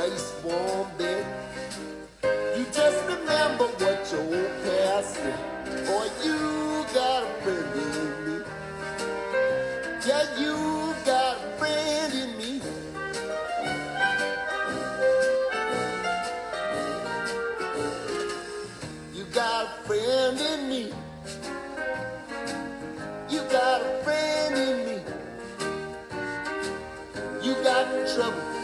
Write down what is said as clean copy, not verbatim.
nice warm bed. You just remember what your old past said. Boy, you got a friend in me. Yeah, you got a friend in me. You got a friend in me. You got a friend in me. You got trouble